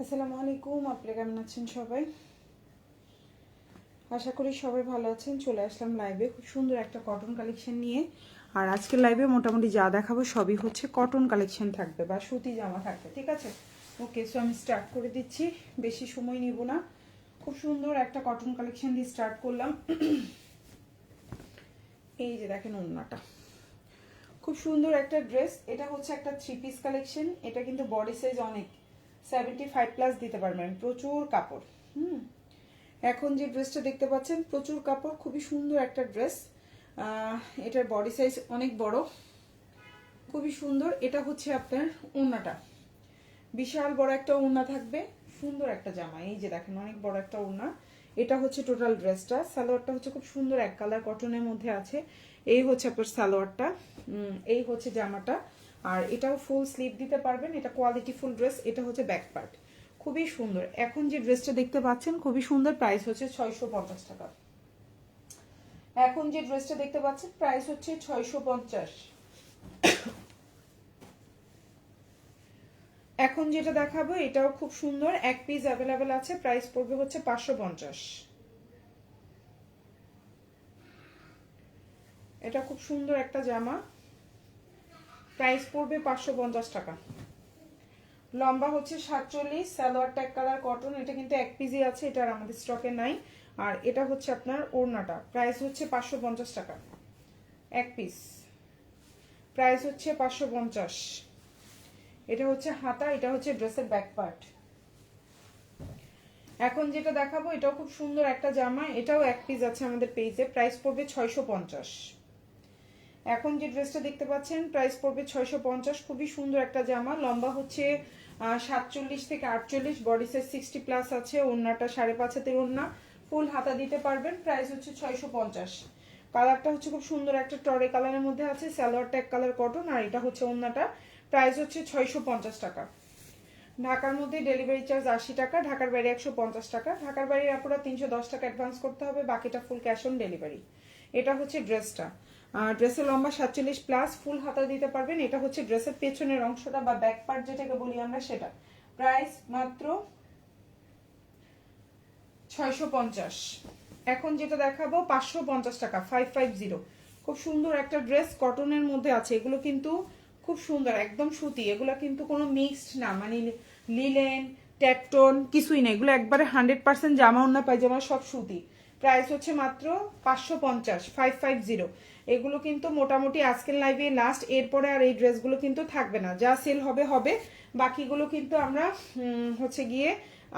আসসালামু আলাইকুম, আপনারা কেমন আছেন সবাই? আশা করি সবাই ভালো আছেন। চলে আসলাম লাইভে খুব সুন্দর একটা কটন কালেকশন নিয়ে। আর আজকের লাইভে মোটামুটি যা দেখাবো সবই হচ্ছে কটন কালেকশন থাকবে বা সুতি জামা থাকবে, ঠিক আছে? ওকে, সো আমি স্টার্ট করে দিচ্ছি, বেশি সময় নিব না। খুব সুন্দর একটা কটন কালেকশন দিয়ে স্টার্ট করলাম। এই যে দেখেন ওড়নাটা, খুব সুন্দর একটা ড্রেস। এটা হচ্ছে একটা 3 পিস কালেকশন। এটা কিন্তু বডি সাইজ অনেক 75+ দিতে পারবেন, প্রচুর কাপড়। এখন যে ড্রেসটা দেখতে পাচ্ছেন প্রচুর কাপড়, খুবই সুন্দর একটা ড্রেস। এটার বডি সাইজ অনেক বড়, খুবই সুন্দর। এটা হচ্ছে আপনার ওড়নাটা, বিশাল বড় একটা ওড়না থাকবে, সুন্দর একটা জামা। এই যে দেখেন অনেক বড় একটা ওড়না। এটা হচ্ছে টোটাল ড্রেসটা। সালোয়ারটা হচ্ছে খুব সুন্দর এক কালার কটনের মধ্যে আছে। এই হচ্ছে আপনার সালোয়ারটা, এই হচ্ছে জামাটা। আর এটাও ফুল স্লিভ দিতে পারবেন, এটা কোয়ালিটি ফুল ড্রেস। এটা হচ্ছে ব্যাক পার্ট, খুবই সুন্দর। এখন যে ড্রেসটা দেখতে পাচ্ছেন খুবই সুন্দর, প্রাইস হচ্ছে 650 টাকা। এখন যে ড্রেসটা দেখতে পাচ্ছেন প্রাইস হচ্ছে 650। এখন যেটা দেখাবো এটাও খুব সুন্দর, এক পিস অ্যাভেলেবেল আছে, প্রাইস পড়বে হচ্ছে 550। এটা খুব সুন্দর একটা জামা, প্রাইস পড়বে 550 টাকা। লম্বা হচ্ছে 47, সালোয়ারটা এক কালার কটন। এটা কিন্তু এক পিসই আছে, এটা আর আমাদের স্টকে নাই। আর এটা হচ্ছে আপনার ওড়নাটা, প্রাইস হচ্ছে 550 টাকা এক পিস, প্রাইস হচ্ছে 550। এটা হচ্ছে হাতা, এটা হচ্ছে ড্রেসের ব্যাক পার্ট। এখন যেটা দেখাবো এটাও খুব সুন্দর একটা জামা, এটাও এক পিস আছে আমাদের পেজে, প্রাইস পড়বে 650। এখন যে ড্রেসটা দেখতে পাচ্ছেন প্রাইস পড়বে 650, খুবই সুন্দর একটা জামা। লম্বা হচ্ছে 47 থেকে 48, বডি সাইজ 60+ আছে। ওড়নাটা 5.5 হাতের ওড়না, ফুল হাতা দিতে পারবেন, প্রাইস হচ্ছে 650। কালারটা হচ্ছে খুব সুন্দর একটা টরে কালারের মধ্যে আছে, সালোয়ারটা এক কালার কটন। আর এটা হচ্ছে ওড়নাটা, প্রাইস হচ্ছে 650 টাকা। ঢাকার মধ্যে ডেলিভারি চার্জ 80 টাকা, ঢাকার বাইরে 150 টাকা। ঢাকার বাইরে আপনারা 310 টাকা অ্যাডভান্স করতে হবে, বাকিটা ফুল ক্যাশ অন ডেলিভারি। এটা হচ্ছে ড্রেসটা। ড্রেসের লম্বা 47+, ফুল হাতা দিতে পারবেন। এটা হচ্ছে ড্রেসের পেছনের অংশটা বা ব্যাক পার্ট যেটাকে বলি আমরা, সেটা। প্রাইস মাত্র 650। এখন যেটা দেখাবো 550 টাকা, 550। খুব সুন্দর একটা ড্রেস, কটনের মধ্যে আছে। এগুলো কিন্তু খুব সুন্দর, একদম সুতি। এগুলো কিন্তু কোনো মিক্সড না, মানে লিলেন টেকটন কিছুই না, এগুলো একবারে 100% জামা ওড়না পায়জামা সব সুতি। প্রাইস হচ্ছে মাত্র 550, 550। এগুলো কিন্তু মোটামুটি আজকের লাইভে লাস্ট, এরপরে আর এই ড্রেসগুলো কিন্তু থাকবে না, যা সেল হবে হবে। বাকিগুলো কিন্তু আমরা হচ্ছে গিয়ে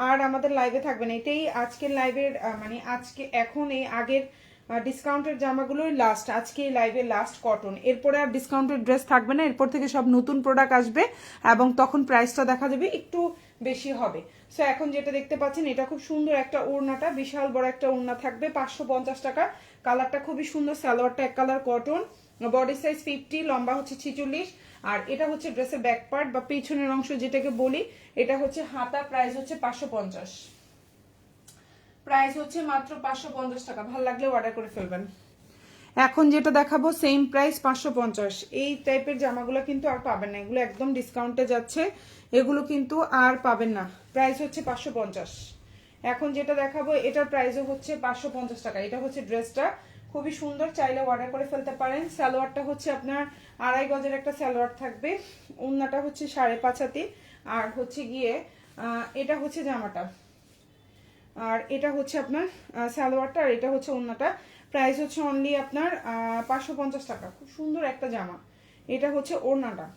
আর আমাদের লাইভে থাকবে না। এটাই আজকের লাইভের মানে আজকে এখন এই আগের ডিসকাউন্টের জামাগুলোই লাস্ট, আজকে এই লাইভের লাস্ট কটন। এরপরে আর ডিসকাউন্টের ড্রেস থাকবে না, এরপর থেকে সব নতুন প্রোডাক্ট আসবে এবং তখন প্রাইসটা দেখা যাবে একটু বেশি হবে। সো এখন যেটা দেখতে পাচ্ছেন এটা খুব সুন্দর একটা ওড়নাটা, বিশাল বড় একটা ওড়না থাকবে, 550 টাকা। কালারটা খুবই সুন্দর, সালোয়ারটা এক কালার কটন, বডি সাইজ 50, লম্বা হচ্ছে 46। আর এটা হচ্ছে ড্রেসের ব্যাক পার্ট বা পিছনের অংশ যেটাকে বলি, এটা হচ্ছে হাতা। প্রাইস হচ্ছে 550, প্রাইস হচ্ছে মাত্র 550 টাকা। ভালো লাগলে অর্ডার করে ফেলবেন। এখন যেটা দেখাবো সেম প্রাইস 550। এই টাইপের জামাগুলো কিন্তু আর পাবেন না, এগুলো একদম ডিসকাউন্টে যাচ্ছে, এগুলো কিন্তু আর পাবেন না। প্রাইস হচ্ছে 550। এখন যেটা দেখাবো এটার প্রাইসও হচ্ছে 550 টাকা। এটা হচ্ছে ড্রেসটা, খুবই সুন্দর, চাইলে অর্ডার করে ফেলতে পারেন। সালোয়ারটা হচ্ছে আপনার 2.5 গজের একটা সালোয়ার থাকবে, ওড়নাটা হচ্ছে 5.5 হাতি। আর হচ্ছে গিয়ে এটা হচ্ছে জামাটা, আর এটা হচ্ছে আপনার সালোয়ারটা, আর এটা হচ্ছে ওড়নাটা। প্রাইস হচ্ছে অনলি আপনার 550 টাকা। খুব সুন্দর একটা জামা। এটা হচ্ছে ওড়নাটা,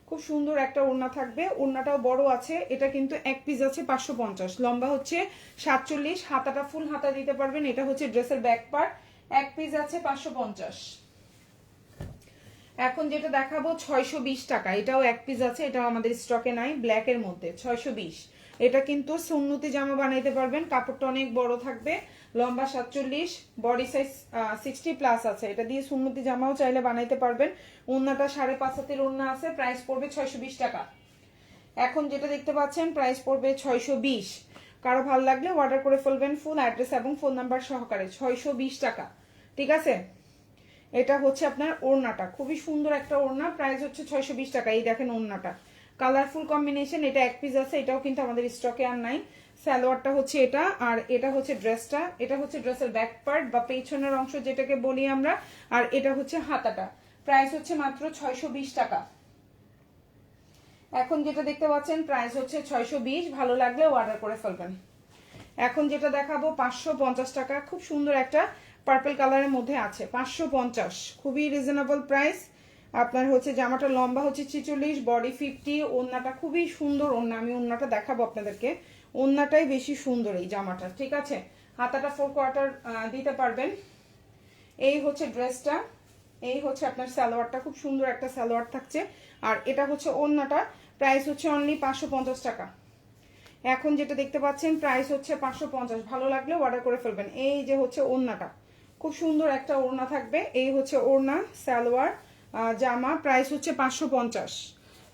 খুব সুন্দর একটা ওড়না থাকবে, ওড়নাটাও বড় আছে। এটা কিন্তু এক পিস আছে 550, লম্বা হচ্ছে 47, হাতাটা ফুল হাতা দিতে পারবেন। এটা হচ্ছে ড্রেসের ব্যাক পার্ট, এক পিস আছে 550। এখন যেটা দেখাবো 620 টাকা, এটাও এক পিস আছে, এটাও আমাদের স্টকে নাই, ব্ল্যাকের মধ্যে 620। এটা কিন্তু সুন্নতি জামা বানাইতে পারবেন, কাপড়টা অনেক বড় থাকবে, লম্বা 47, বডি সাইজ 60+ আছে। এটা দিয়ে সুন্নতি জামাও চাইলে বানাইতে পারবেন। ওড়নাটা 5.5 হাতের ওড়না আছে, প্রাইস পড়বে 620 টাকা। এখন যেটা দেখতে পাচ্ছেন প্রাইস পড়বে 620। কারো ভালো লাগলে অর্ডার করে ফেলবেন, ফুল অ্যাড্রেস এবং ফোন নাম্বার সহকারে, 620 টাকা, ঠিক আছে? এটা হচ্ছে আপনার ওড়নাটা, খুবই সুন্দর একটা ওড়না, প্রাইস হচ্ছে 620 টাকা। এই দেখেন ওড়নাটা, কালারফুল কম্বিনেশন। এটা এক পিস আছে, এটাও কিন্তু আমাদের স্টকে আর নাই। সালোয়ারটা হচ্ছে এটা, আর এটা হচ্ছে ড্রেসটা। এটা হচ্ছে ড্রেসের ব্যাক পার্ট বা পেছনের অংশ যেটাকে বলি আমরা, আর এটা হচ্ছে হাতাটা। প্রাইস হচ্ছে মাত্র 620 টাকা। এখন যেটা দেখতে পাচ্ছেন প্রাইস হচ্ছে 620, ভালো লাগলে অর্ডার করে ফেলবেন। এখন যেটা দেখাবো 550 টাকা, খুব সুন্দর একটা পার্পল কালারের মধ্যে আছে, 550, খুবই রিজনেবল প্রাইস। আপনার হচ্ছে জামাটা লম্বা হচ্ছে 46, বডি 50, ওড়নাটা খুবই সুন্দর ওড়না, আমি ওড়নাটা দেখাবো আপনাদেরকে। ওড়নাটাই বেশি সুন্দর এই জামাটা, ঠিক আছে। হাতাটা 4 কোয়ার্টার দিতে পারবেন। এই হচ্ছে ড্রেসটা, এই হচ্ছে আপনার সালোয়ারটা, খুব সুন্দর একটা সালোয়ার থাকছে। আর এটা হচ্ছে ওড়নাটা, প্রাইস হচ্ছে অনলি 550 টাকা। এখন যেটা দেখতে পাচ্ছেন প্রাইস হচ্ছে 550, ভালো লাগলে অর্ডার করে ফেলবেন। এই যে হচ্ছে ওড়নাটা, খুব সুন্দর একটা ওড়না থাকবে। এই হচ্ছে ওড়না, সালোয়ার, জামা, প্রাইস হচ্ছে 550।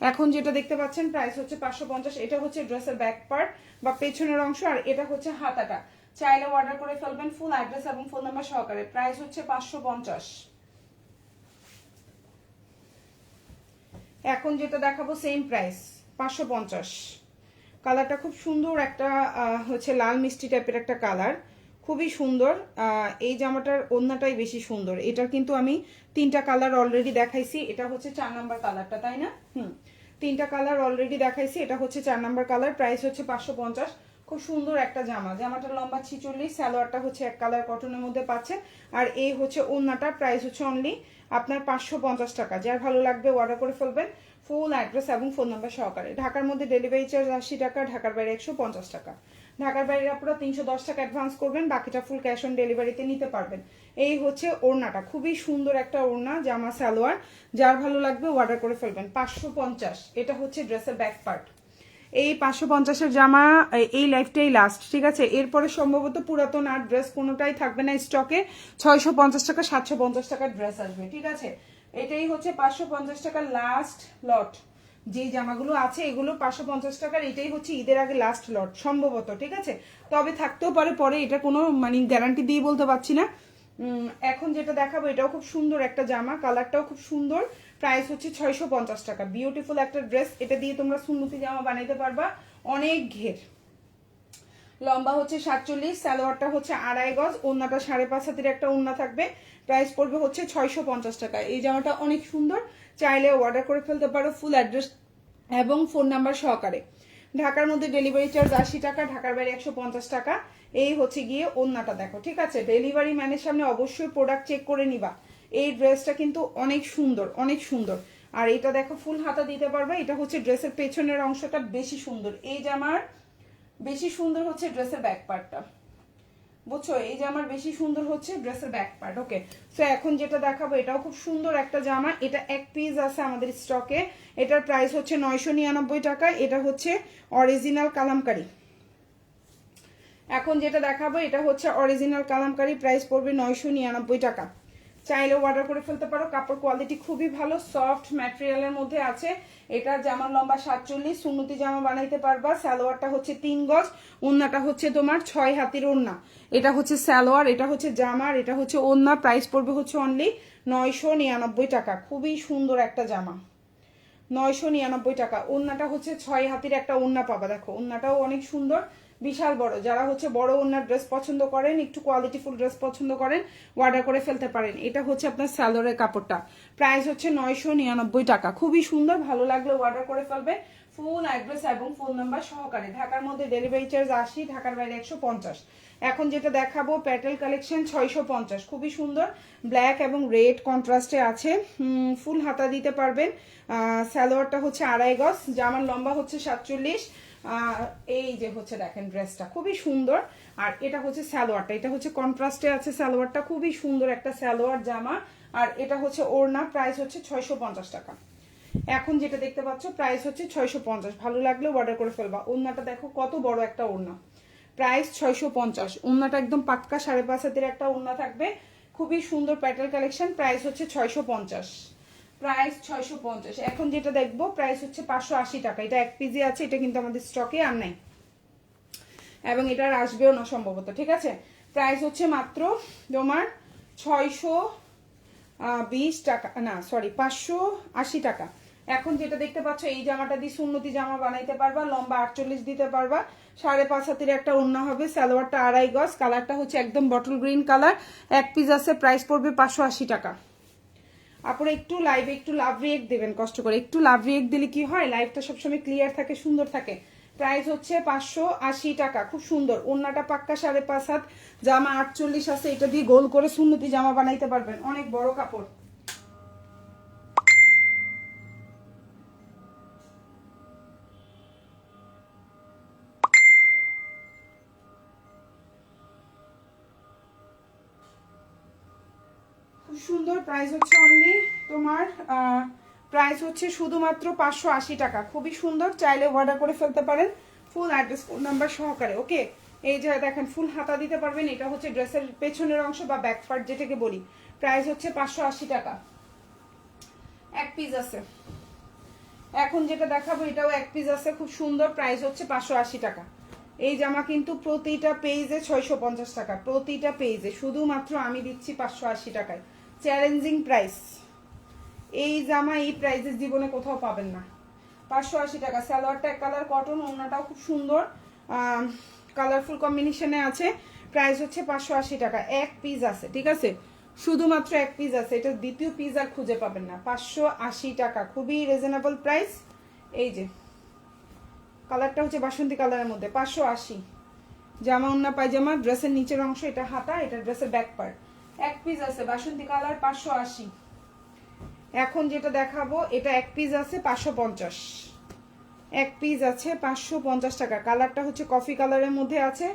এখন যেটা দেখতে পাচ্ছেন প্রাইস হচ্ছে 550। এটা হচ্ছে ড্রেসের ব্যাক পার্ট বা পেছনের অংশ, আর এটা হচ্ছে হাতাটা। চাইলে অর্ডার করে ফেলবেন ফুল অ্যাড্রেস এবং ফোন নাম্বার সহকারে। প্রাইস হচ্ছে 550। এখন যেটা দেখাবো সেম প্রাইস 550। কালারটা খুব সুন্দর একটা হচ্ছে লাল মিষ্টি টাইপের একটা কালার, খুবই সুন্দর। এই জামাটার ওড়নাটাই বেশি সুন্দর। এটা কিন্তু আমি 3টা কালার অলরেডি দেখাইছি, এটা হচ্ছে 4 নাম্বার কালারটা, তাই না? 3টা কালার অলরেডি দেখাইছি, এটা হচ্ছে 4 নাম্বার কালার। প্রাইস হচ্ছে 550। খুব সুন্দর একটা জামা, জামাটার লম্বা 46, সালোয়ারটা হচ্ছে এক কালার কটনের মধ্যে পাচ্ছে। আর এই হচ্ছে ওড়নাটা, প্রাইস হচ্ছে অনলি আপনার 550 টাকা। যার ভালো লাগবে অর্ডার করে ফেলবেন ফুল অ্যাড্রেস এবং ফোন নাম্বার সহকারে। ঢাকার মধ্যে ডেলিভারি চার্জ 80 টাকা, ঢাকার বাইরে 150 টাকা। ঢাকার বাইরে আপনারা 310 টাকা অ্যাডভান্স করবেন, বাকিটা ফুল ক্যাশ অন ডেলিভারিতে নিতে পারবেন। এই হচ্ছে ওড়নাটা, খুবই সুন্দর একটা ওড়না, জামা সালোয়ার। যার ভালো লাগবে অর্ডার করে ফেলবেন। 550, এটা হচ্ছে ড্রেসের ব্যাক পার্ট। এই 550-এর জামা এই লাইফটাই লাস্ট, ঠিক আছে। এরপরে সম্ভবত পুরাতন আর ড্রেস কোনোটাই থাকবে না স্টকে। 650 টাকা, 750 টাকার ড্রেস আসবে, ঠিক আছে। এটাই হচ্ছে 550 টাকার লাস্ট লট। যে জামাগুলো আছে এগুলো 550 টাকার, এটাই হচ্ছে ঈদের আগে লাস্ট লট সম্ভবত, ঠিক আছে। তবে থাকতেও পারে পরে, এটা কোনো মানে গ্যারান্টি দিয়ে বলতে পারছি না। এখন যেটা দেখাবো এটাও খুব সুন্দর একটা জামা, কালারটাও খুব সুন্দর। প্রাইস হচ্ছে 650 টাকা। বিউটিফুল একটা ড্রেস, এটা দিয়ে তোমরা সুন্নতি জামা বানাইতে পারবা, অনেক ঘের। লম্বা হচ্ছে 47, সালোয়ারটা হচ্ছে 2.5 গজ, ওড়নাটা 5.5 হাতের একটা ওড়না থাকবে। প্রাইস পড়বে হচ্ছে 650 টাকা। এই জামাটা অনেক সুন্দর, চাইলে অর্ডার করে ফেলতে পারো ফুল অ্যাড্রেস এবং ফোন নাম্বার সহকারে। ঢাকার মধ্যে ডেলিভারি চার্জ 80 টাকা, ঢাকার বাইরে 150 টাকা। এই হচ্ছে গিয়ে ওড়নাটা, দেখো, ঠিক আছে। ডেলিভারি ম্যানের সামনে অবশ্যই প্রোডাক্ট চেক করে নিবা। এই ড্রেসটা কিন্তু অনেক সুন্দর, অনেক সুন্দর। আর এটা দেখো ফুল হাতা দিতে পারবে। এটা হচ্ছে ড্রেসের পেছনের অংশটা বেশি সুন্দর। এই জামার বেশি সুন্দর হচ্ছে ড্রেসের ব্যাক পার্টটা, বুঝছো। এই জামার বেশি সুন্দর হচ্ছে ড্রেসের ব্যাক পার্ট। ওকে, সো এখন যেটা দেখাবো এটাও খুব সুন্দর একটা জামা। এটা এক পিস আছে আমাদের স্টকে। এটার প্রাইস হচ্ছে 999 টাকা। এটা হচ্ছে অরিজিনাল কালামকারী। এখন যেটা দেখাবো এটা হচ্ছে অরিজিনাল কালামকারী, প্রাইস পড়বে 999 টাকা। চাইলেও অর্ডার করে ফেলতে পারো। কাপড় কোয়ালিটি খুবই ভালো, সফট ম্যাটেরিয়ালের মধ্যে আছে। এটা জামার লম্বা 47, সুন্নতি জামা বানাইতে পারবা। সালোয়ারটা হচ্ছে 3 গজ, ওড়নাটা হচ্ছে তোমার 6 হাতের ওড়না। এটা হচ্ছে সালোয়ার, এটা হচ্ছে জামার, এটা হচ্ছে ওড়না। প্রাইস পড়বে হচ্ছে অনলি 999 টাকা। খুবই সুন্দর একটা জামা, 999 টাকা। ওড়নাটা হচ্ছে 6 হাতের একটা ওড়না পাবা, দেখো ওড়নাটাও অনেক সুন্দর, বিশাল বড়। যারা হচ্ছে বড় ওড়নার ড্রেস পছন্দ করেন, একটু কোয়ালিটিফুল ড্রেস পছন্দ করেন, অর্ডার করে ফেলতে পারেন। এটা হচ্ছে আপনার সালোয়ারের কাপড়টা, প্রাইস হচ্ছে 999 টাকা। খুবই সুন্দর, ভালো লাগলে অর্ডার করে ফেলবে ফুল অ্যাড্রেস এবং ফোন নাম্বার সহকারে। ঢাকার মধ্যে ডেলিভারি চার্জ 80, ঢাকার বাইরে 150। এখন যেটা দেখাবো প্যাটেল কালেকশন 650, খুবই সুন্দর, ব্ল্যাক এবং রেড কন্ট্রাস্টে আছে। ফুল হাতা দিতে পারবেন। সালোয়ারটা হচ্ছে 2.5 গজ, জামার লম্বা হচ্ছে 47। এই যে হচ্ছে দেখেন ড্রেসটা খুবই সুন্দর। আর এটা হচ্ছে সালোয়ারটা, এটা হচ্ছে কন্ট্রাস্টে আছে সালোয়ারটা, খুবই সুন্দর একটা সালোয়ার জামা। আর এটা হচ্ছে ওড়না, প্রাইস হচ্ছে 650 টাকা। এখন যেটা দেখতে পাচ্ছ প্রাইস হচ্ছে 650, ভালো লাগলে অর্ডার করে ফেলবা। ওড়নাটা দেখো কত বড় একটা ওড়না, প্রাইস 650। ওড়নাটা একদম পাক্কা 5.5 হাতের একটা ওড়না থাকবে, খুবই সুন্দর প্যাটেল কালেকশন। প্রাইস হচ্ছে 650, প্রাইস 650। এখন যেটা দেখবো প্রাইস হচ্ছে 580 টাকা। এটা এক পিজি আছে, এটা কিন্তু আমাদের স্টকে আর নাই এবং এটা আসবেও না সম্ভবত, ঠিক আছে। প্রাইস হচ্ছে মাত্র তোমার 620 টাকা, না সরি 580 টাকা। এখন যেটা দেখতে পাচ্ছ এই জামাটা দিয়ে সুন্নতি জামা বানাইতে পারবা, লম্বা 48 দিতে পারবা, 5.5 হাতের একটা ওড়না হবে, সালোয়ারটা 2.5 গজ, কালারটা হচ্ছে একদম বটল গ্রিন কালার, এক পিস আছে, প্রাইস পড়বে 580 টাকা। আপনারা একটু লাইভে একটু লাভ রিয়েক্ট দেবেন, কষ্ট করে একটু লাভ রিয়েক্ট দিলে কি হয়, লাইভটা সবসময় ক্লিয়ার থাকে, সুন্দর থাকে। প্রাইস হচ্ছে 580 টাকা, খুব সুন্দর, ওড়নাটা পাক্কা 5.5 হাত, জামা 48 আছে, এটা দিয়ে গোল করে সুন্নতি জামা বানাইতে পারবেন, অনেক বড় কাপড়। খুব সুন্দর, প্রাইস হচ্ছে অনলি তোমার প্রাইস হচ্ছে শুধুমাত্র 580 টাকা, খুবই সুন্দর, চাইলে অর্ডার করে ফেলতে পারেন ফুল অ্যাড্রেস ফোন নাম্বার সহকারে। ওকে, এই যে দেখেন ফুল হাতা দিতে পারবেন, এটা হচ্ছে ড্রেসের পেছনের অংশ বা ব্যাক পার্ট যেটাকে বলি। প্রাইস হচ্ছে 580 টাকা, এক পিস আছে। এখন যেটা দেখাবো এটাও এক পিস আছে, খুব সুন্দর, প্রাইস হচ্ছে 580 টাকা। এই জামা কিন্তু প্রতিটা পেজে 650 টাকা, প্রতিটা পেজে, শুধুমাত্র আমি দিচ্ছি 580 টাকায়, চ্যালেঞ্জিং প্রাইস। এই জামা এই প্রাইসের জীবনে কোথাও পাবেন না, 580 টাকা। সালোয়ারটা এক কালার কটন, ওড়নাটাও খুব সুন্দর কালারফুল কম্বিনেশনে আছে, প্রাইস হচ্ছে 580 টাকা, এক পিস আছে, ঠিক আছে, শুধুমাত্র এক পিস আছে, এটা দ্বিতীয় পিস আর খুঁজে পাবেন না। 580 টাকা, খুবই রিজনেবল প্রাইস। এই যে কালারটা হচ্ছে বাসন্তী কালারের মধ্যে, 580। জামা ওড়না পায়জামা, ড্রেসের নিচের অংশ, এটা হাতা, এটা ড্রেসের ব্যাক পার্ট, এক পিস আছে, বাসন্তী কালার, 580। এখন যেটা দেখাবো এটা এক পিস আছে 550, এক পিস আছে 550 টাকা, কালারটা হচ্ছে কফি কালারের মধ্যে আছে,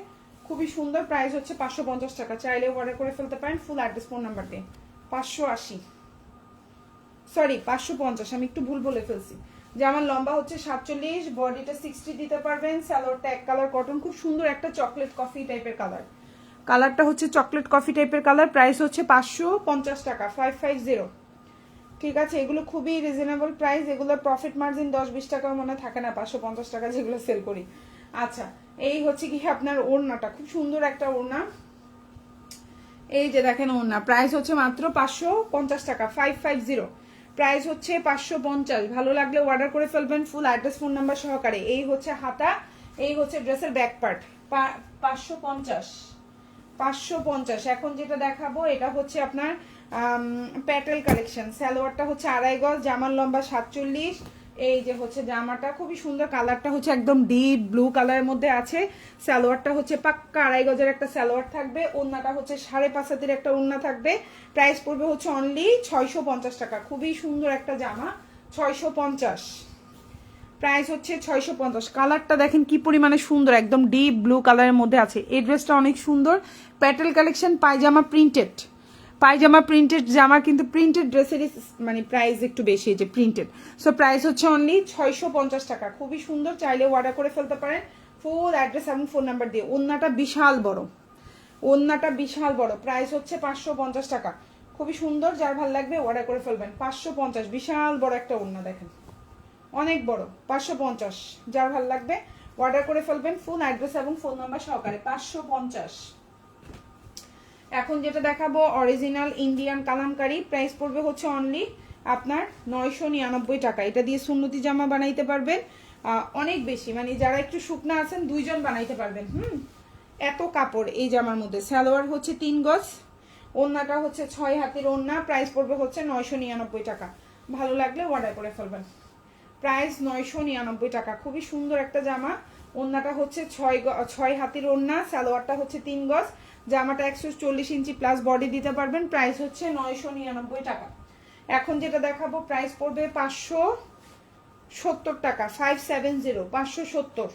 খুবই সুন্দর, প্রাইস হচ্ছে 550 টাকা, চাইলে অর্ডার করে ফেলতে পারেন ফুল অ্যাড্রেস ফোন নাম্বার দিয়ে। 580 সরি 550, আমি একটু ভুল বলে ফেলছি। জামার লম্বা হচ্ছে 47, বডিটা 60 দিতে পারবেন, সালোয়ারটা এক কালার কটন, খুব সুন্দর একটা চকলেট কফি টাইপের কালার, কালারটা হচ্ছে চকলেট কফি টাইপের কালার, প্রাইস হচ্ছে 550 টাকা, 550। ঠিক আছে, এগুলো খুবই রিজনেবল প্রাইস, এগুলোর প্রফিট মার্জিন 10-20 টাকার মনে থাকে না, 550 টাকা যেগুলো সেল করি। আচ্ছা, এই হচ্ছে কি আপনার ওড়নাটা, খুব সুন্দর একটা ওড়না, এই যে দেখেন ওড়না, প্রাইস হচ্ছে মাত্র 550 টাকা, 550, প্রাইস হচ্ছে 550। ভালো লাগলে অর্ডার করে ফেলবেন ফুল অ্যাড্রেস ফোন নাম্বার সহকারে। এই হচ্ছে হাতা, এই হচ্ছে ড্রেসের ব্যাক পার্ট, 550, 550। এখন যেটা দেখাবো এটা হচ্ছে আপনার প্যাটেল কালেকশন, সালোয়ারটা হচ্ছে 2.5 গজ, জামার লম্বা 47, এই যে হচ্ছে জামাটা খুবই সুন্দর, কালারটা হচ্ছে একদম ডিপ ব্লু কালারের মধ্যে আছে, সালোয়ারটা হচ্ছে পাক্কা 2.5 গজের একটা সালোয়ার থাকবে, ওড়নাটা হচ্ছে 5.5 হাতের একটা ওড়না থাকবে, প্রাইস পড়বে হচ্ছে অনলি 650 টাকা, খুবই সুন্দর একটা জামা, 650, প্রাইস হচ্ছে 650। কালারটা দেখেন কি পরিমাণে সুন্দর, একদম ডিপ ব্লু কালারের মধ্যে আছে, এই ড্রেসটা অনেক সুন্দর, প্যাটেল কালেকশন, পায়জামা প্রিন্টেড, পায়জামা প্রিন্টেড জামা, কিন্তু প্রিন্টেড ড্রেসেরই মানে প্রাইস একটু বেশি, যে প্রিন্টেড, সো প্রাইস হচ্ছে অনলি 650 টাকা, খুবই সুন্দর, চাইলে অর্ডার করে ফেলতে পারেন ফুল অ্যাড্রেস এবং ফোন নাম্বার দিয়ে। ওড়নাটা বিশাল বড়, ওড়নাটা বিশাল বড়, প্রাইস হচ্ছে 550 টাকা, খুবই সুন্দর, যার ভালো লাগবে অর্ডার করে ফেলবেন। 550, বিশাল বড় একটা ওড়না, দেখেন অনেক বড়, 550, যার ভালো লাগবে অর্ডার করে ফেলবেন ফুল অ্যাড্রেস এবং ফোন নাম্বার সহকারে, 550। এখন যেটা দেখাবো অরিজিনাল ইন্ডিয়ান কালামকারী, প্রাইস পড়বে হচ্ছে অনলি আপনার 999 টাকা, এটা দিয়ে সুন্নতি জামা বানাইতে পারবেন, অনেক বেশি, মানে যারা একটু শুকনা আছেন 2 জন বানাইতে পারবেন। এত কাপড় এই জামার মধ্যে, সালোয়ার হচ্ছে 3 গজ, ওড়নাটা হচ্ছে 6 হাতের ওড়না, প্রাইস পড়বে হচ্ছে 999 টাকা, ভালো লাগলে অর্ডার করে ফেলবেন, প্রাইস 999 টাকা, খুবই সুন্দর একটা জামা, ওড়নাটা হচ্ছে 6 হাতের ওড়না, সালোয়ারটা হচ্ছে 3 গজ, জামাটা 140 ইঞ্চি প্লাস বডি দিতে পারবেন, প্রাইস হচ্ছে 999 টাকা। এখন যেটা দেখাবো প্রাইস পড়বে 570 টাকা, 570, 570,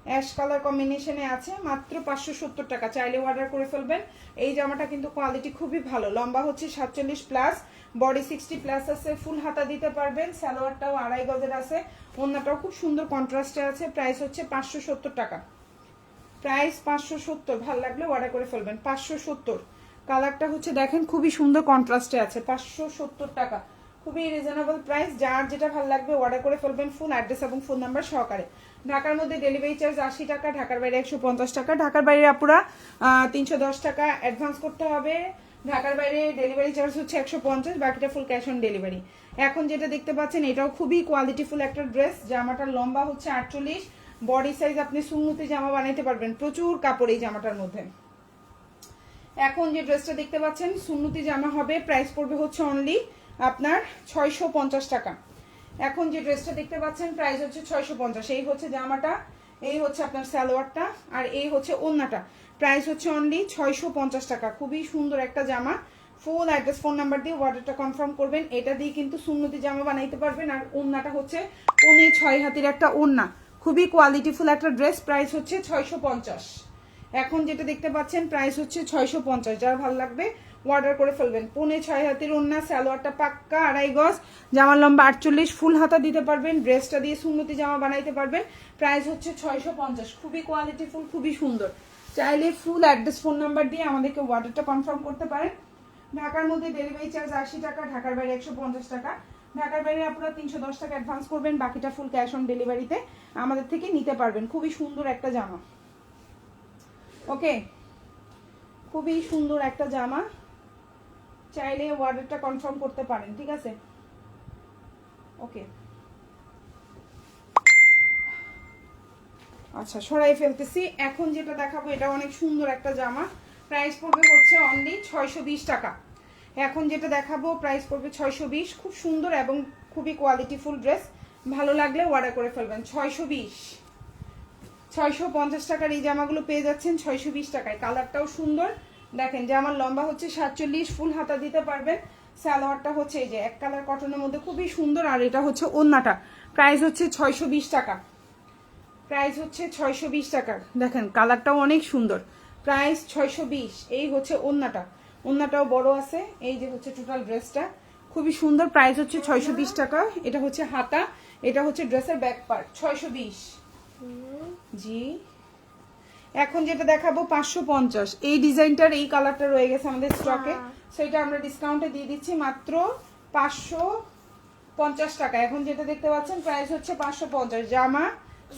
অ্যাশ কালার কম্বিনেশনে আছে, মাত্র 570 টাকা, চাইলে অর্ডার করে ফেলবেন। এই জামাটা কিন্তু কোয়ালিটি খুবই ভালো, লম্বা হচ্ছে 47 প্লাস, বডি 60 প্লাস আছে, ফুল হাতা দিতে পারবেন, সালোয়ারটাও 2.5 গজের আছে, ওড়নাটাও খুব সুন্দর কন্ট্রাস্টে আছে, প্রাইস হচ্ছে 570 টাকা, প্রাইস 570, ভালো লাগলে অর্ডার করে ফেলবেন। 570, কালারটা হচ্ছে দেখেন খুবই সুন্দর কন্ট্রাস্টে আছে, 570 টাকা, খুবই রিজনেবল প্রাইস, যার যেটা ভালো লাগবে অর্ডার করে ফেলবেন ফুল অ্যাড্রেস এবং ফোন নাম্বার সহকারে। ঢাকার মধ্যে ডেলিভারি চার্জ 80 টাকা, ঢাকার বাইরে 150 টাকা, ঢাকার বাইরে আপুরা 310 টাকা অ্যাডভান্স করতে হবে, ঢাকার বাইরে ডেলিভারি চার্জ হচ্ছে 150, বাকিটা ফুল ক্যাশ অন ডেলিভারি। এখন যেটা দেখতে পাচ্ছেন এটাও খুবই কোয়ালিটিফুল একটা ড্রেস। জামাটার লম্বা হচ্ছে 48, বডি সাইজ আপনি সুন্নতি জামা বানাইতে পারবেন, প্রচুর কাপড় এই জামাটার মধ্যে। এখন যে ড্রেসটা দেখতে পাচ্ছেন সুন্নতি জামা হবে, প্রাইস পড়বে হচ্ছে অনলি আপনার 650 টাকা। এখন যে ড্রেসটা দেখতে পাচ্ছেন প্রাইস হচ্ছে 650। এই হচ্ছে জামাটা, এই হচ্ছে আপনার সালোয়ারটা, আর এই হচ্ছে ওড়নাটা। প্রাইস হচ্ছে অনলি 650 টাকা। খুবই সুন্দর একটা জামা। ফুল অ্যাড্রেস ফোন নাম্বার দিয়ে অর্ডারটা কনফার্ম করবেন। এটা দিয়ে কিন্তু সুন্নতি জামা বানাইতে পারবেন। আর ওড়নাটা হচ্ছে 6 হাতের একটা ওড়না, খুবই কোয়ালিটিফুল একটা ড্রেস। প্রাইস হচ্ছে 650। এখন যেটা দেখতে পাচ্ছেন প্রাইস হচ্ছে 650। যার ভালো লাগবে অর্ডার করে ফেলবেন। 6 হাতের ওড়না, সালোয়ারটা পাক্কা 2.5 গজ, জামার লম্বা 48, ফুল হাতা দিতে পারবেন। ড্রেসটা দিয়ে সুন্নতি জামা বানাইতে পারবেন। প্রাইস হচ্ছে 650। খুবই কোয়ালিটিফুল, খুবই সুন্দর। চাইলে ফুল অ্যাড্রেস ফোন নাম্বার দিয়ে আমাদেরকে অর্ডারটা কনফার্ম করতে পারেন। ঢাকার মধ্যে ডেলিভারি চার্জ 80 টাকা, ঢাকার বাইরে 150 টাকা। ঢাকার বাইরে আপনারা 310 টাকা অ্যাডভান্স করবেন, বাকিটা ফুল ক্যাশ অন ডেলিভারিতে আমাদের থেকে নিতে পারবেন। খুবই সুন্দর একটা জামা। ওকে, খুবই সুন্দর একটা জামা, চাইলে অর্ডারটা কনফার্ম করতে পারেন। ঠিক আছে, ওকে। আচ্ছা, সরাই ফেলতেছি। এখন যেটা দেখাবো এটা অনেক সুন্দর একটা জামা, প্রাইস পড়বে হচ্ছে অনলি 620 টাকা। এখন যেটা দেখাবো প্রাইস পড়বে 620। খুব সুন্দর এবং খুবই কোয়ালিটিফুল ড্রেস। ভালো লাগলে অর্ডার করে ফেলবেন। 620, 650 টাকার এই জামাগুলো পেয়ে যাচ্ছেন 620 টাকায়। কালারটাও সুন্দর। দেখেন জামার লম্বা হচ্ছে 47, ফুল হাতা দিতে পারবেন। সালোয়ারটা হচ্ছে এই যে এক কালার কটনের মধ্যে, খুবই সুন্দর। আর এটা হচ্ছে ওড়নাটা। প্রাইস হচ্ছে 620 টাকা। প্রাইস হচ্ছে 620 টাকা। দেখেন কালারটাও অনেক সুন্দর। প্রাইস 620। এই হচ্ছে ওড়নাটা, ওড়নাটাও বড় আছে। এই যে হচ্ছে টোটাল ড্রেসটা, খুবই সুন্দর। প্রাইস হচ্ছে 620 টাকা। এটা হচ্ছে হাতা, এটা হচ্ছে ড্রেসের ব্যাক পার্ট। 620। জি, এখন যেটা দেখাবো 550। এই ডিজাইনটার এই কালারটা রয়ে গেছে আমাদের স্টকে, সেটা আমরা ডিসকাউন্টে দিয়ে দিচ্ছি মাত্র 550 টাকা। এখন যেটা দেখতে পাচ্ছেন প্রাইস হচ্ছে 550। জামা,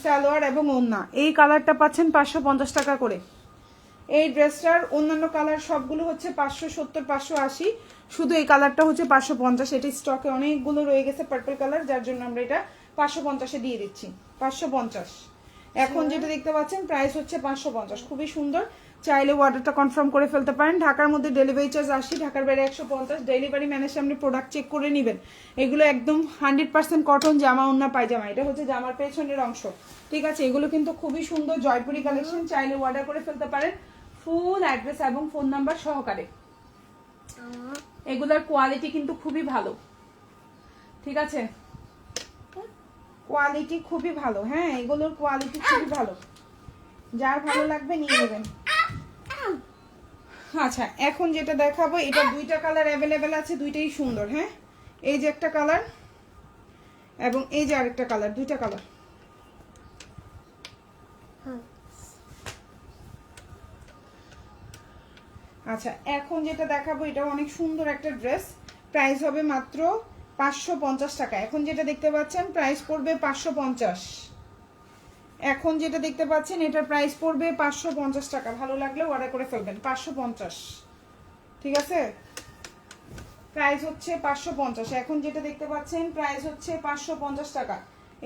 সালোয়ার এবং ওড়না, এই কালারটা পাচ্ছেন 550 টাকা করে। এই ড্রেসটার অন্যান্য কালার সবগুলো হচ্ছে 570, 580, শুধু এই কালারটা হচ্ছে 550। এটি স্টকে অনেকগুলো রয়ে গেছে পার্পল কালার, যার জন্য আমরা এটা 550-এ দিয়ে দিচ্ছি। 550। এখন যেটা দেখতে পাচ্ছেন প্রাইস হচ্ছে 550। খুবই সুন্দর। চাইলে অর্ডারটা কনফার্ম করে ফেলতে পারেন। ঢাকার মধ্যে ডেলিভারি চার্জ 80, ঢাকার বাইরে 150। ডেলিভারি ম্যানের সামনে প্রোডাক্ট চেক করে নেবেন। এগুলো একদম 100% কটন জামা, ওড়না, পায়জামা। এটা হচ্ছে জামার পেছনের অংশ। ঠিক আছে, এগুলো কিন্তু খুবই সুন্দর জয়পুরি কালেকশন। চাইলে অর্ডার করে ফেলতে পারেন ফুল অ্যাড্রেস এবং ফোন নাম্বার সহকারে। এগুলোর কোয়ালিটি কিন্তু খুবই ভালো। ঠিক আছে, কোয়ালিটি খুবই ভালো। হ্যাঁ, এগুলোর কোয়ালিটি খুবই ভালো। যার ভালো লাগবে নিয়ে নেবেন। আচ্ছা, এখন যেটা দেখাবো এটা দুইটা কালার অ্যাভেলেবেল আছে, দুইটাই সুন্দর। হ্যাঁ, এই যে একটা কালার এবং এই যে আরেকটা কালার, দুইটা কালার। আচ্ছা, এখন যেটা দেখাবো এটা অনেক সুন্দর একটা ড্রেস। প্রাইস হবে মাত্র 550 টাকা। এখন যেটা দেখতে পাচ্ছেন প্রাইস পড়বে 550। এখন যেটা দেখতে পাচ্ছেন এটার প্রাইস পড়বে 550 টাকা। ভালো লাগলে অর্ডার করে ফেলবেন। 550। ঠিক আছে, প্রাইস হচ্ছে 550। এখন যেটা দেখতে পাচ্ছেন প্রাইস হচ্ছে 550 টাকা।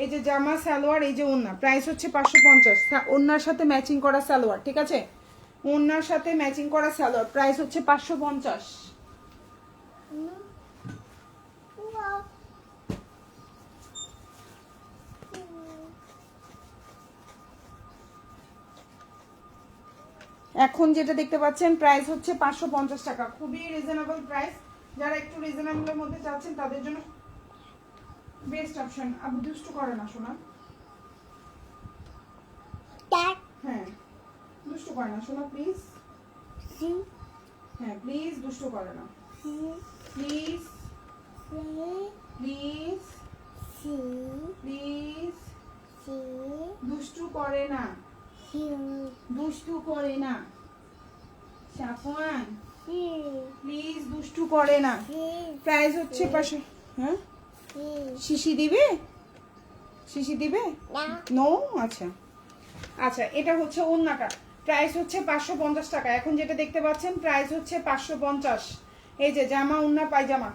এই যে জামা, সালোয়ার, এই যে ওড়না, প্রাইস হচ্ছে 550। ওড়নার সাথে ম্যাচিং করা সালোয়ার। ঠিক আছে, ওড়নার সাথে ম্যাচিং করা সালোয়ার, প্রাইস হচ্ছে 550। এখন যেটা দেখতে পাচ্ছেন প্রাইস হচ্ছে 550 টাকা। খুবই রিজনেবল প্রাইস। যারা একটু রিজনেবলের মধ্যে চাচ্ছেন তাদের জন্য বেস্ট অপশন। আবু দুষ্টু করে না শোনা। হ্যাঁ, দুষ্টু করে না শোনা, প্লিজ। হ্যাঁ, প্লিজ দুষ্টু করে না, প্লিজ প্লিজ প্লিজ। দুষ্টু করে না, দুষ্টু করে না। সাফওয়ান প্লিজ দুষ্টু করে না। প্রাইস হচ্ছে 500। হ্যাঁ, শিশি দিবে, শিশি দিবে নো। আচ্ছা আচ্ছা, এটা হচ্ছে ওড়নাটা। প্রাইস হচ্ছে 550 টাকা। এখন যেটা দেখতে পাচ্ছেন প্রাইস হচ্ছে 550। এই যে জামা ওন্না পায়জামা,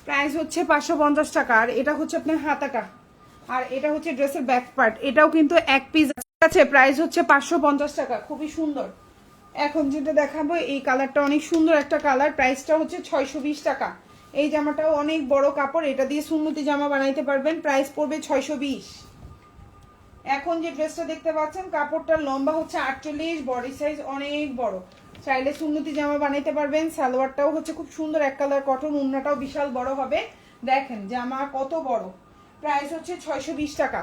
প্রাইস হচ্ছে 550 টাকা। আর এটা হচ্ছে আপনার হাতাটা, আর এটা হচ্ছে ড্রেসের ব্যাক পার্ট, এটাও কিন্তু এক পিস আছে। প্রাইস হচ্ছে 550 টাকা, খুবই সুন্দর। এখন যেটা দেখাবো এই কালারটা অনেক সুন্দর একটা কালার, প্রাইসটা হচ্ছে 620 টাকা। এই জামাটাও অনেক বড় কাপড়, এটা দিয়ে সুন্নতি জামা বানাইতে পারবেন, প্রাইস পড়বে 620। এখন যে ড্রেসটা দেখতে পাচ্ছেন কাপড়টার লম্বা হচ্ছে 48, বডি সাইজ অনেক বড়, চাইলে সুন্নতি জামা বানাইতে পারবেন। সালোয়ারটাও হচ্ছে খুব সুন্দর এক কালার কটন, উন্নাটাও বিশাল বড় হবে। দেখেন জামা কত বড়, প্রাইস হচ্ছে 620 টাকা।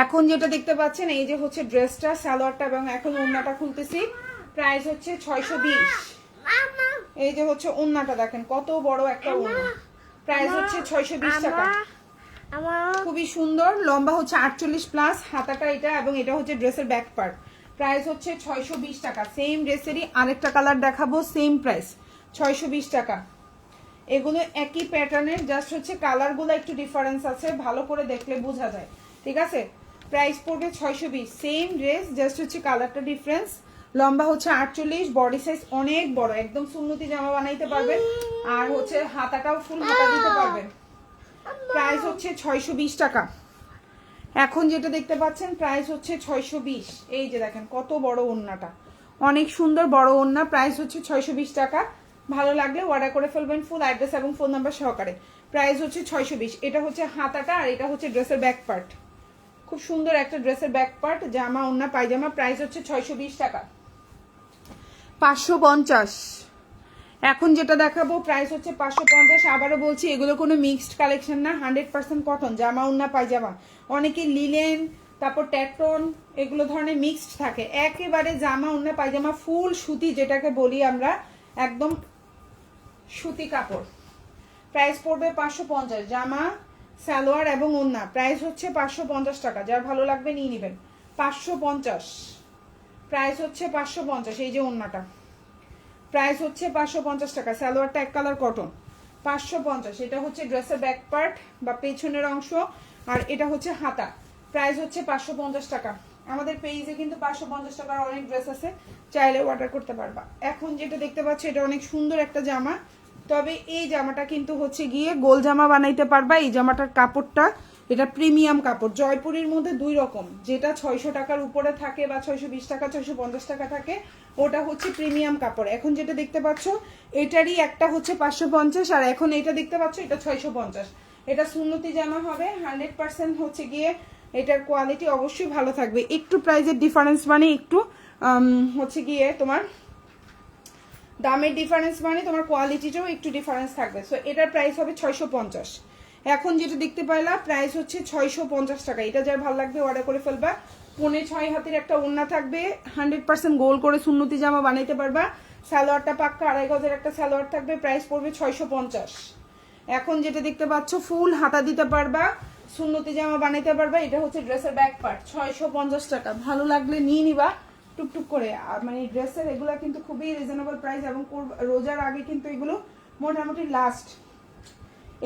এখন যেটা দেখতে পাচ্ছেন এই যে হচ্ছে ড্রেসটা, সালোয়ারটা এবং এখন উন্নাটা খুলতেছি, প্রাইস হচ্ছে 620। এই যে হচ্ছে উন্নাটা দেখেন কত বড় একটা উন্না, প্রাইস হচ্ছে 620 টাকা। খুবই সুন্দর, লম্বা হচ্ছে 48 প্লাস, হাতাটা এটা এবং এটা হচ্ছে ড্রেসের ব্যাক পার্ট, প্রাইস হচ্ছে 620 টাকা। সেম ড্রেসেরই আরেকটা কালার দেখাবো, সেম প্রাইস 620 টাকা। এগুলো একই প্যাটার্নের, জাস্ট হচ্ছে কালারগুলো একটু ডিফারেন্স আছে, ভালো করে দেখলে বোঝা যায়, ঠিক আছে। প্রাইস পড়বে 620, সেম ড্রেস, জাস্ট হচ্ছে কালারটা ডিফারেন্স। লম্বা হচ্ছে 48, বডি সাইজ অনেক বড়, একদম সুন্নতি জামা বানাইতে পারবেন। আর হচ্ছে হাতাটাও ফুল হাতা দিতে পারবেন, প্রাইস হচ্ছে 620 টাকা। এখন যেটা দেখতে পাচ্ছেন প্রাইস হচ্ছে 620। এই যে দেখেন কত বড় ওন্নাটা, অনেক সুন্দর বড় ওন্না, প্রাইস হচ্ছে 620 টাকা। ভালো লাগলে অর্ডার করে ফেলবেন ফুল অ্যাড্রেস এবং ফোন নাম্বার সহকারে, প্রাইস হচ্ছে 620। এটা হচ্ছে হাতাটা আর এটা হচ্ছে ড্রেসের ব্যাক পার্ট, খুব সুন্দর একটা ড্রেসের ব্যাক পার্ট, জামা ওন্না পায়জামা, প্রাইস হচ্ছে 620 টাকা। 550। এখন যেটা দেখাবো প্রাইস হচ্ছে 550। আবারও বলছি এগুলো কোনো মিক্সড কালেকশন না, 100% কটন জামা ওন্না পায়জামা। অনেকে লিলেন তারপর ট্যাটন এগুলো ধরনের মিক্সড থাকে, একেবারে জামা ওন্না পায়জামা ফুল সুতি যেটাকে বলি আমরা, একদম সুতি কাপড়। প্রাইস পড়বে 550, জামা সালোয়ার এবং ওন্না, প্রাইস হচ্ছে 550 টাকা। যার ভালো লাগবে নিয়ে নেবেন, 550 প্রাইস হচ্ছে 550। এই যে ওন্নাটা, প্রাইস হচ্ছে 550 টাকা। সালোয়ারটা এক কালার কটন, 550। এটা হচ্ছে ড্রেসের ব্যাক পার্ট বা পেছনের অংশ, আর এটা হচ্ছে হাতা, প্রাইস হচ্ছে 550 টাকা। আমাদের পেজে কিন্তু 550 টাকার অনেক ড্রেস আছে, চাইলে অর্ডার করতে পারবা। এখন যেটা দেখতে পাচ্ছ এটা অনেক সুন্দর একটা জামা, তবে এই জামাটা কিন্তু হচ্ছে গিয়ে গোল জামা বানাইতে পারবা। এই জামাটার কাপড়টা এটা প্রিমিয়াম কাপড়, জয়পুরের মধ্যে দুই রকম, যেটা 600 টাকার উপরে থাকে বা 620 টাকা 650 টাকা থাকে, ওটা হচ্ছে প্রিমিয়াম কাপড়। এখন যেটা দেখতে পাচ্ছ এটারই একটা হচ্ছে 550, আর এখন এটা দেখতে পাচ্ছ এটা 650। এটা সুন্নতি জামা হবে, 100% হচ্ছে গিয়ে এটার কোয়ালিটি অবশ্যই ভালো থাকবে। একটু প্রাইসের ডিফারেন্স মানে একটু হচ্ছে গিয়ে তোমার দামের ডিফারেন্স মানে তোমার কোয়ালিটিটাও একটু ডিফারেন্স থাকবে। সো এটার প্রাইস হবে 650। এখন যেটা দেখতে পাইলা প্রাইস হচ্ছে 650 টাকা। এটা যার ভালো লাগবে অর্ডার করে ফেলবা। 5.5 হাতের একটা ওড়না থাকবে, 100% গোল করে সুন্নতি জামা বানাইতে পারবা। সালোয়ারটা পাক্কা 2.5 গজের একটা সালোয়ার থাকবে, প্রাইস পড়বে 650। এখন যেটা দেখতে পাচ্ছ ফুল হাতা দিতে পারবা, সুন্নতি জামা বানাইতে পারবা। এটা হচ্ছে ড্রেসের ব্যাক পার্ট, 650 টাকা। ভালো লাগলে নিয়ে নিবা টুকটুক করে। মানে ড্রেসের এগুলো কিন্তু খুবই রিজনেবল প্রাইস, এবং রোজার আগে কিন্তু এগুলো মোটামুটি লাস্ট,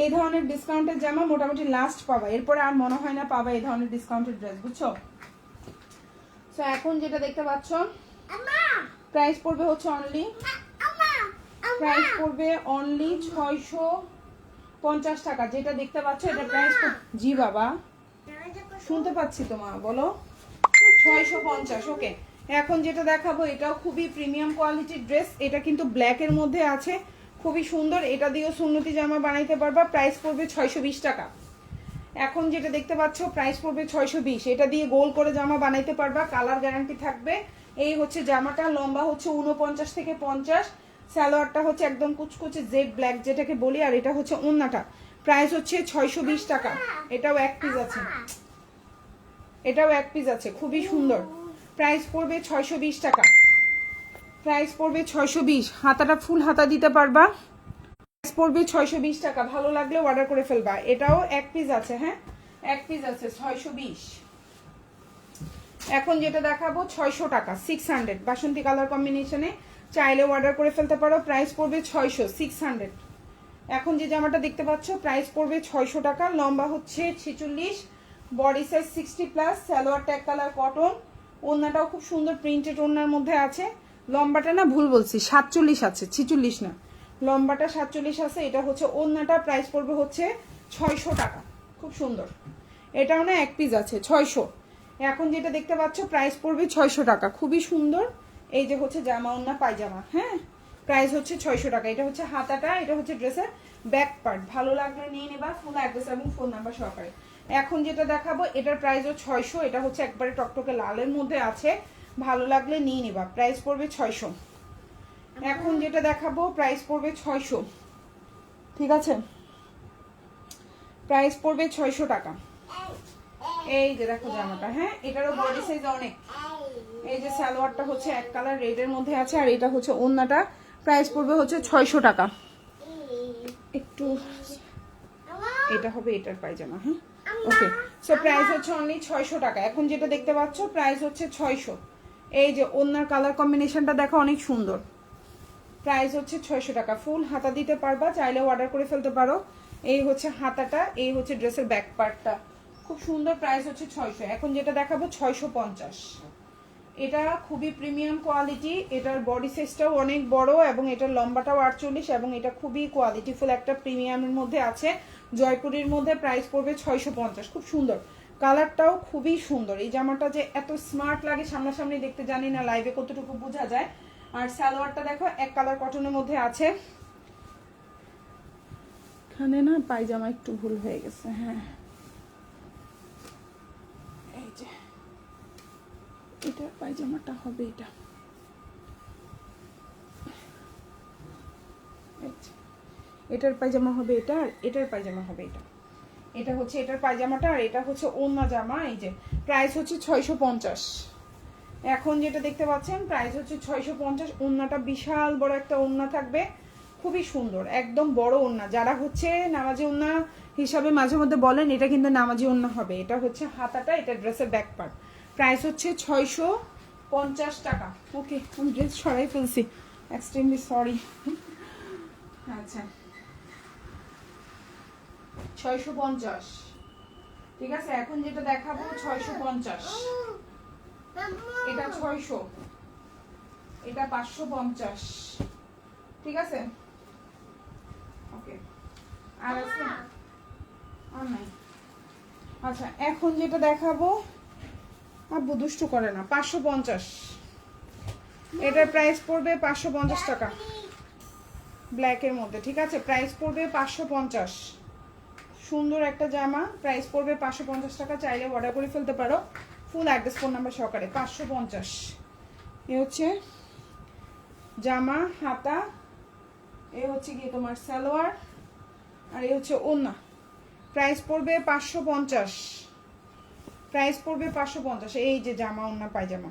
এই ধরনের ডিসকাউন্টের জামা মোটামুটি লাস্ট পাবা, এরপরে আর মনে হয় না পাবা এই ধরনের ডিসকাউন্টের ড্রেস, বুঝছো। সো এখন যেটা দেখতে পাচ্ছ প্রাইস পড়বে হচ্ছে অনলি, প্রাইস পড়বে অনলি 650 টাকা। যেটা দেখতে পাচ্ছ এটা প্রাইস, জি বাবা শুনতে পাচ্ছি তো মা, বলো 650। ওকে, এখন যেটা দেখাবো এটাও খুবই প্রিমিয়াম কোয়ালিটির ড্রেস, এটা কিন্তু ব্ল্যাকের মধ্যে আছে, খুবই সুন্দর। এটা দিয়েও সুন্নতি জামা বানাইতে পারবা, প্রাইস পড়বে 620 টাকা। এখন যেটা দেখতে পাচ্ছ প্রাইস পড়বে 620। এটা দিয়ে গোল করে জামা বানাইতে পারবা, কালার গ্যারান্টি থাকবে। এই হচ্ছে জামাটা, লম্বা হচ্ছে 49 থেকে 50, সালোয়ারটা হচ্ছে একদম কুচকুচে জেড ব্ল্যাক যেটাকে বলি, আর এটা হচ্ছে ওন্নাটা, প্রাইস হচ্ছে 620 টাকা। এটাও এক পিস আছে, এটাও এক পিস আছে, খুবই সুন্দর। প্রাইস পড়বে 620 টাকা, প্রাইস পড়বে 620। হাতাটা ফুল হাতা দিতে পারবা, প্রাইস পড়বে 620 টাকা। ভালো লাগলে অর্ডার করে ফেলবা। এটাও এক পিস আছে, হ্যাঁ এক পিস আছে, 620। এখন যেটা দেখাবো 600 টাকা, 600 বাসন্তী কালার কম্বিনেশনে, চাইলে অর্ডার করে ফেলতে পারো, প্রাইস পড়বে 600, 600। এখন যে জামাটা দেখতে পাচ্ছ প্রাইস পড়বে 600 টাকা, লম্বা হচ্ছে 46, বডি সাইজ 60 প্লাস, সালোয়ারটা এক কালার কটন, ওড়নাটাও খুব সুন্দর প্রিন্টেড ওড়নার মধ্যে আছে। লম্বাটা না ভুল বলছি, 47 আছে, 46 না, লম্বাটা 47 আছে। এটা হচ্ছে ওড়নাটা, প্রাইস পড়বে হচ্ছে 600 টাকা। খুব সুন্দর, এটাও না এক পিস আছে 600। এখন যেটা দেখতে পাচ্ছ প্রাইস পড়বে 600 টাকা, খুবই সুন্দর। এই যে হচ্ছে জামা ওড়না পায়জামা, হ্যাঁ, প্রাইস হচ্ছে 600 টাকা। এটা হচ্ছে হাতাটা, এটা হচ্ছে ড্রেসের ব্যাক পার্ট। ভালো লাগলে নিয়ে নেবা, ফুল অ্যাড্রেস এবং ফোন নাম্বার সহকারে। এখন যেটা দেখাবো এটার প্রাইসও 600। এটা হচ্ছে একবারে টকটকে লালের মধ্যে আছে, ভালো লাগলে নিয়ে নেবা, প্রাইস পড়বে 600। এখন যেটা দেখাবো প্রাইস পড়বে 600, ঠিক আছে, প্রাইস পড়বে 600 টাকা। এই যে দেখো জামাটা, হ্যাঁ, এটারও বডি সাইজ অনেক। এই যে সালোয়ারটা হচ্ছে এক কালার রেডের মধ্যে আছে, আর এটা হচ্ছে ওড়নাটা, প্রাইস পড়বে হচ্ছে 600 টাকা। একটু এটা হবে এটার পায়জামা, হ্যাঁ, ওকে। সো প্রাইস হচ্ছে অনলি 600 টাকা। এখন যেটা দেখতে পাচ্ছ প্রাইস হচ্ছে 600। এই যে ওড়নার কালার কম্বিনেশনটা দেখো অনেক সুন্দর, প্রাইস হচ্ছে 600 টাকা। ফুল হাতা দিতে পারবা, চাইলে অর্ডার করে ফেলতে পারো। এই হচ্ছে হাতাটা, এই হচ্ছে ড্রেসের ব্যাক পার্টটা, খুব সুন্দর, প্রাইস হচ্ছে 600। এখন যেটা দেখাবো 650। এটা খুবই প্রিমিয়াম কোয়ালিটি, এটার বডি সাইজটাও অনেক বড় এবং এটার লম্বাটাও 48, এবং এটা খুবই কোয়ালিটিফুল একটা প্রিমিয়ামের মধ্যে আছে, জয়পুরের মধ্যে। প্রাইস পড়বে 650। খুব সুন্দর, কালারটাও খুবই সুন্দর। এই জামাটা যে এত স্মার্ট লাগে সামনাসামনি দেখতে, জানি না লাইভে কতটুকু বোঝা যায়। আর সালোয়ারটা দেখো এক কালার কটনের মধ্যে আছে। এখানে না পায়জামা একটু ভুল হয়ে গেছে, হ্যাঁ, এই যে এটার পায়জামাটা হবে এটা, এটার পায়জামা হবে এটা, আর এটার পায়জামা হবে এটা। এটা হচ্ছে এটার পায়জামাটা, আর এটা হচ্ছে ওড়না জামা। এই যে প্রাইস হচ্ছে 650। এখন যেটা দেখতে পাচ্ছেন প্রাইস হচ্ছে 650। ওড়নাটা বিশাল বড় একটা ওড়না থাকবে, খুবই সুন্দর, একদম বড় ওড়না। যারা হচ্ছে নামাজি ওড়না হিসাবে মাঝে মধ্যে বলেন, এটা কিন্তু নামাজি ওড়না হবে। এটা হচ্ছে হাতাটা, এটা ড্রেসের ব্যাক পার্ট। প্রাইস হচ্ছে 650 টাকা। ওকে, আমি ড্রেস সরাই ফেলছি, এক্সট্রিমলি সরি। আচ্ছা, 650, ঠিক আছে। এখন যেটা দেখাবো 650, এটা 600, এটা 550, ঠিক আছে, ওকে। আর আছে আর নাই। আচ্ছা, এখন যেটা দেখাবো, আব্বু দুষ্টু করে না, 550। এটার প্রাইস পড়বে 550 টাকা, ব্ল্যাকের মধ্যে, ঠিক আছে। প্রাইস পড়বে 550। সুন্দর একটা জামা, প্রাইস পড়বে 550 টাকা। চাইলে অর্ডার করে ফেলতে পারো, ফুল অ্যাড্রেস ফোন নাম্বার সহকারে। 550। এ হচ্ছে জামা, হাতা, এ হচ্ছে গিয়ে তোমার সালোয়ার, আর এই হচ্ছে ওড়না। প্রাইস পড়বে 550, প্রাইস পড়বে 550। এই যে জামা, ওড়না, পায়জামা,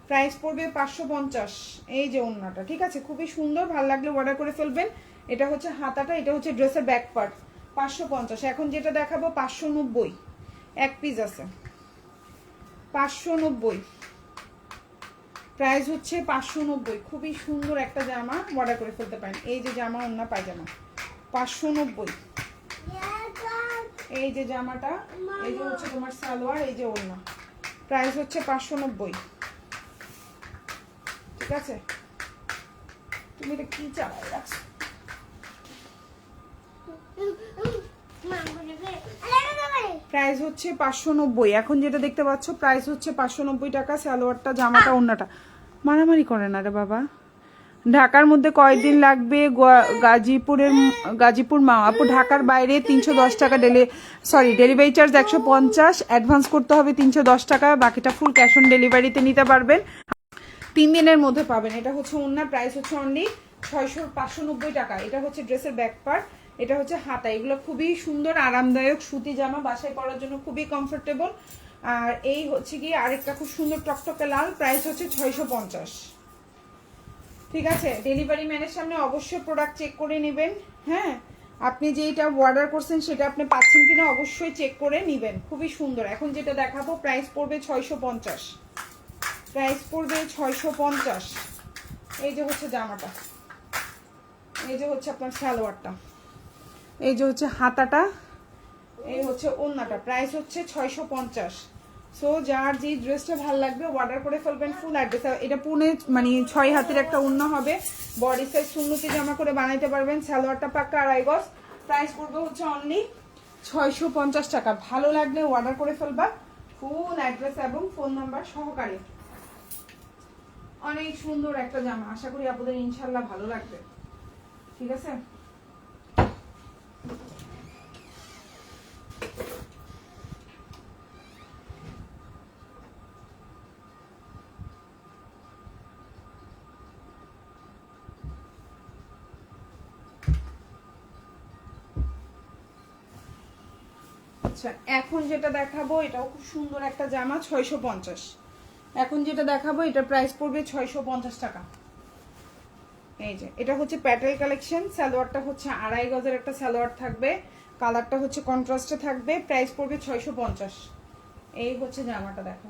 প্রাইস পড়বে 550। এই যে ওড়নাটা, ঠিক আছে, খুবই সুন্দর, ভালো লাগলে অর্ডার করে ফেলবেন। এটা হচ্ছে হাতাটা, এটা হচ্ছে ড্রেসের ব্যাক পার্ট। 550। এখন যেটা দেখাবো 590, এক পিস আছে, 590, প্রাইস হচ্ছে 590। খুবই সুন্দর একটা জামা, অর্ডার করে ফেলতে পারেন। এই যে জামা, ওড়না, পায়জামা, 590। এই যে জামাটা, এই যে হচ্ছে তোমার সালোয়ার, এই যে ওড়না, প্রাইস হচ্ছে 590, ঠিক আছে। তুমি এটা কি চালাই রাখছো? প্রাইস হচ্ছে 590। এখন যেটা দেখতে পাচ্ছ প্রাইস হচ্ছে 590 টাকা। সালোয়ারটা, জামাটা, ওড়নাটা। মারামারি করে না রে বাবা। ঢাকার মধ্যে কয়দিন লাগবে? গাজীপুর মাওয়াপুর। ঢাকার বাইরে 310 টাকা ডেলিভারি চার্জ 150, অ্যাডভান্স করতে হবে 310 টাকা, বাকিটা ফুল ক্যাশ অন ডেলিভারিতে নিতে পারবেন, 3 দিনের মধ্যে পাবেন। এটা হচ্ছে ওড়না, প্রাইস হচ্ছে অনলি 590 টাকা। এটা হচ্ছে ড্রেসের ব্যাক পার্ট, এটা হচ্ছে হাতা। এগুলো খুবই সুন্দর আরামদায়ক সুতি জামা, বাসায় পরার জন্য খুবই কমফোর্টেবল। আর এই হচ্ছে কি আরেকটা খুব সুন্দর টকটকে লাল, প্রাইস হচ্ছে 650, ঠিক আছে। ডেলিভারি ম্যানের সামনে অবশ্যই প্রোডাক্ট চেক করে নেবেন, হ্যাঁ। আপনি যেটা অর্ডার করছেন সেটা আপনি পাচ্ছেন কিনা অবশ্যই চেক করে নেবেন, খুবই সুন্দর। এখন যেটা দেখাবো প্রাইস পড়বে 650, প্রাইস পড়বে 650। এই যে হচ্ছে জামাটা, এই যে হচ্ছে আপনার সালোয়ারটা, এই যে হচ্ছে হাতাটা, এই হচ্ছে ওড়নাটা, প্রাইস হচ্ছে 650। সো যার যে ড্রেসটা ভালো লাগবে অর্ডার করে ফেলবেন। ফুল অ্যাড্রেস, এটা পুনে মানে 6 হাতের একটা ওড়না হবে, বডি সাইজ সুন্নতি জামা করে বানাইতে পারবেন। সালোয়ারটা পাক্কা আড়াই গজ, প্রাইস পড়বে হচ্ছে অনলি 650 টাকা। ভালো লাগলে অর্ডার করে ফেলবা ফুল অ্যাড্রেস এবং ফোন নাম্বার সহকারে। অনেক সুন্দর একটা জামা, আশা করি আপনাদের ইনশাল্লাহ ভালো লাগবে। ঠিক আছে, আচ্ছা এখন যেটা দেখাবো এটাও খুব সুন্দর একটা জামা, 650। এখন যেটা দেখাবো এটা প্রাইস পড়বে 650 টাকা। এই যে এটা হচ্ছে প্যাটেল কালেকশন, সালোয়ারটা হচ্ছে আড়াই গজের একটা সালোয়ার থাকবে, কালারটা হচ্ছে কন্ট্রাস্টে থাকবে, প্রাইস পড়বে 650। এই হচ্ছে জামাটা, দেখো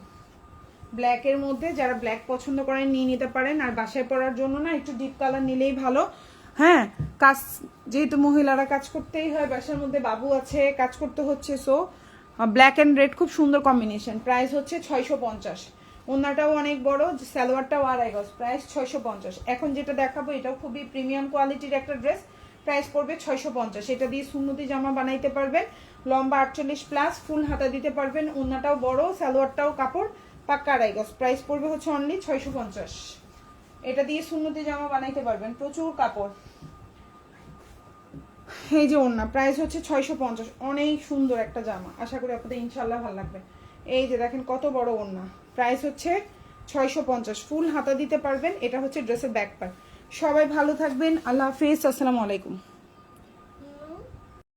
ব্ল্যাকের মধ্যে, যারা ব্ল্যাক পছন্দ করেন নিয়ে নিতে পারেন। আর বাসায় পরার জন্য না একটু ডিপ কালার নিলেই ভালো। হ্যাঁ, কাজ যেহেতু মহিলারা কাজ করতেই হয়, বাসার মধ্যে বাবু আছে, কাজ করতে হচ্ছে, সো ব্ল্যাক অ্যান্ড রেড খুব সুন্দর কম্বিনেশন। প্রাইস হচ্ছে 650। ওনাটাও অনেক বড়, সালোয়ারটাও আড়াই গজ, প্রাইস 650। এখন যেটা দেখাবো এটাও খুবই প্রিমিয়াম কোয়ালিটির একটা ড্রেস, প্রাইস পড়বে 650। এটা দিয়ে সুন্নতি জামা বানাইতে পারবেন, লম্বা 48 প্লাস, ফুল হাতা দিতে পারবেন। ওনাটাও বড়, সালোয়ারটাও কাপড় পাক্কা আড়াই গজ, প্রাইস পড়বে হচ্ছে অনলি 650। এটা দিয়ে সুন্নতি জামা বানাইতে পারবেন, প্রচুর কাপড়। এই যে ওড়না, প্রাইস হচ্ছে 650। অনেক সুন্দর একটা জামা, আশা করি আপনাদের ইনশাল্লাহ ভালো লাগবে। এই যে দেখেন কত বড় ওড়না, প্রাইস হচ্ছে 650, ফুল হাতা দিতে পারবেন। এটা হচ্ছে ড্রেসের ব্যাক পার্ট। সবাই ভালো থাকবেন, আল্লাহ হাফিজ, আসসালামু আলাইকুম।